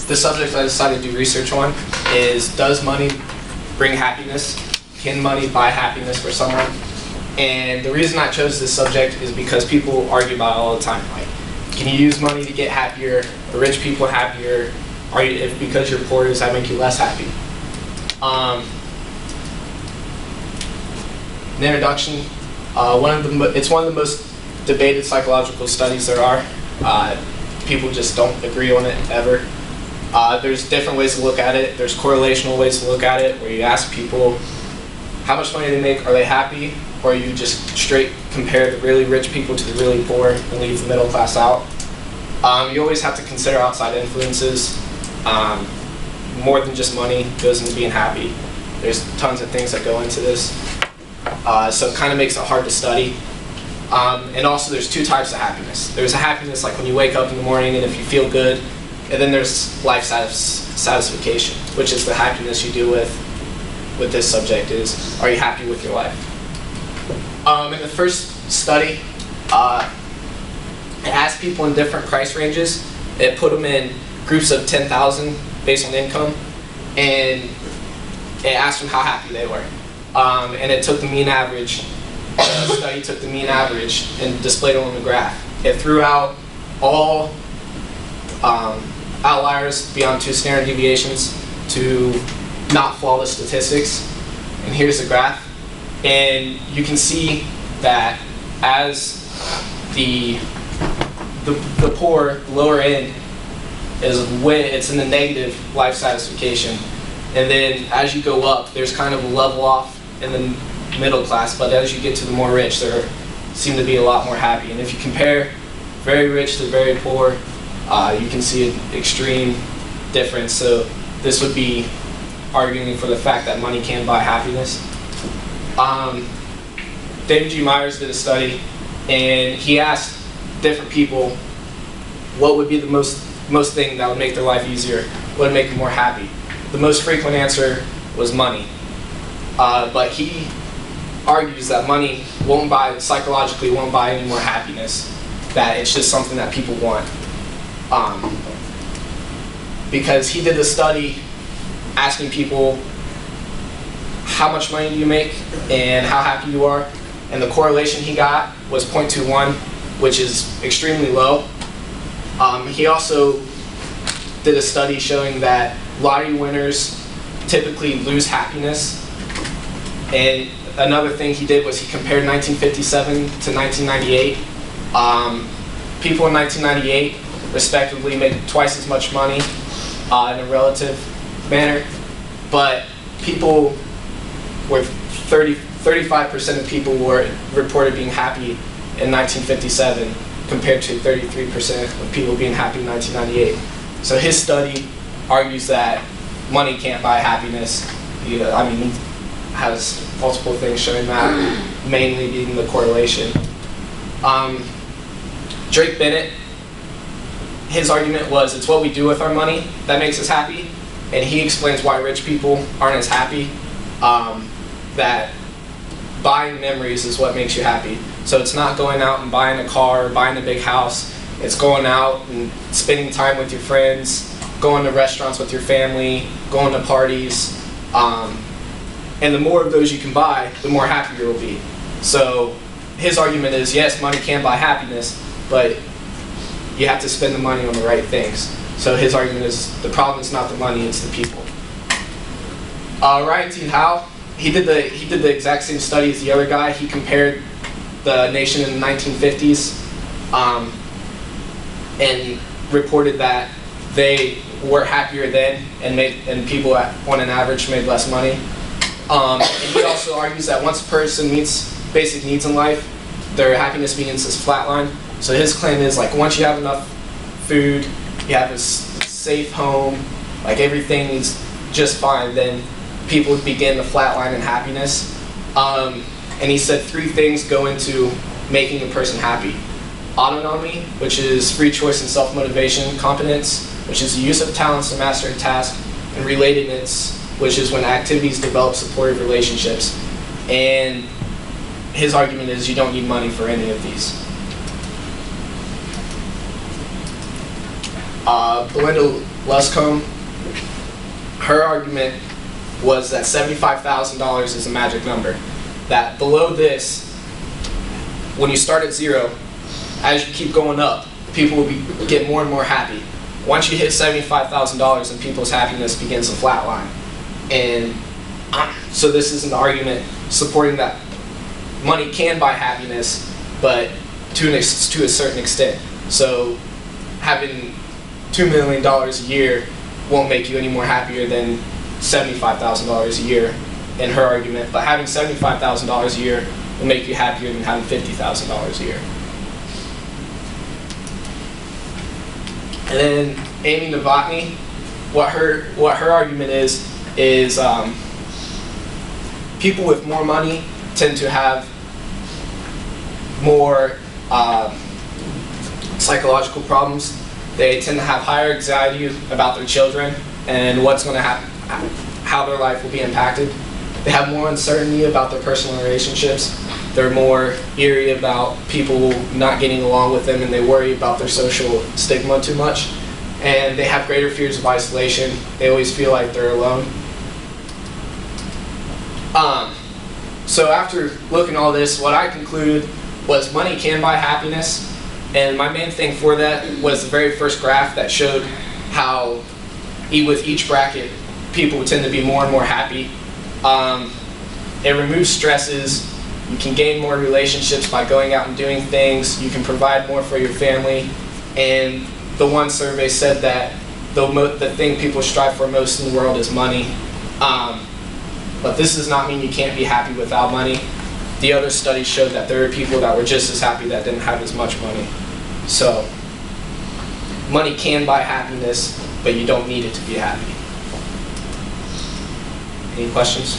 The subject I decided to do research on is, does money bring happiness? Can money buy happiness for someone? And the reason I chose this subject is because people argue about it all the time. Like, can you use money to get happier? Are rich people happier? If because you're poor, does that make you less happy? An introduction. It's one of the most debated psychological studies there are. People just don't agree on it ever. There's different ways to look at it. There's correlational ways to look at it, where you ask people how much money they make, are they happy, or you just straight compare the really rich people to the really poor and leave the middle class out. You always have to consider outside influences. More than just money goes into being happy. There's tons of things that go into this. So it kind of makes it hard to study. And also there's two types of happiness. There's a happiness like when you wake up in the morning and if you feel good, and then there's life satisfaction, which is the happiness you deal with this subject is, are you happy with your life? In the first study, it asked people in different price ranges. It put them in groups of 10,000 based on income, and it asked them how happy they were. And it took the mean average. The study took the mean average and displayed it on the graph. It threw out all outliers beyond 2 standard deviations to not flawless statistics. And here's the graph. And you can see that as the poor, the lower end, it's in the negative life satisfaction. And then as you go up, there's kind of a level off in the middle class, but as you get to the more rich, there seem to be a lot more happy. And if you compare very rich to very poor, you can see an extreme difference. So this would be arguing for the fact that money can buy happiness. David G. Myers did a study, and he asked different people what would be the most thing that would make their life easier, what would make them more happy. The most frequent answer was money. But he argues that money psychologically won't buy any more happiness, that it's just something that people want. Because he did a study asking people how much money do you make and how happy you are, and the correlation he got was 0.21, which is extremely low. He also did a study showing that lottery winners typically lose happiness. And another thing he did was he compared 1957 to 1998. People in 1998 respectively made twice as much money in a relative manner, but people were 35% of people were reported being happy in 1957 compared to 33% of people being happy in 1998. So his study argues that money can't buy happiness. Has multiple things showing that, mainly being the correlation. Drake Bennett, his argument was it's what we do with our money that makes us happy, and he explains why rich people aren't as happy, that buying memories is what makes you happy. So it's not going out and buying a car or buying a big house, it's going out and spending time with your friends, going to restaurants with your family, going to parties. And the more of those you can buy, the more happy you'll be. So his argument is, yes, money can buy happiness, but you have to spend the money on the right things. So his argument is the problem is not the money, it's the people. Ryan T. Howe, he did the exact same study as the other guy. He compared the nation in the 1950s and reported that they were happier then, and people on an average made less money. And he also argues that once a person meets basic needs in life, their happiness begins to flatline. So his claim is, like, once you have enough food, you have a safe home, like everything is just fine, then people begin to flatline in happiness. And he said 3 things go into making a person happy. Autonomy, which is free choice and self-motivation. Competence, which is the use of talents to master a task. And relatedness, which is when activities develop supportive relationships. And his argument is you don't need money for any of these. Luscombe, her argument was that $75,000 is a magic number. That below this, when you start at zero, as you keep going up, people will get more and more happy. Once you hit $75,000, and people's happiness begins to flatline. And so this is an argument supporting that money can buy happiness, but to a certain extent. So having $2 million a year won't make you any more happier than $75,000 a year in her argument, but having $75,000 a year will make you happier than having $50,000 a year. And then Amy Novotny, what her argument is people with more money tend to have more psychological problems. They tend to have higher anxiety about their children and what's going to happen, how their life will be impacted. They have more uncertainty about their personal relationships. They're more eerie about people not getting along with them, and they worry about their social stigma too much. And they have greater fears of isolation. They always feel like they're alone. So after looking at all this, what I concluded was money can buy happiness. And my main thing for that was the very first graph that showed how with each bracket, people tend to be more and more happy. It removes stresses. You can gain more relationships by going out and doing things. You can provide more for your family. And the one survey said that the thing people strive for most in the world is money. But this does not mean you can't be happy without money. The other studies showed that there are people that were just as happy that didn't have as much money. So money can buy happiness, but you don't need it to be happy. Any questions?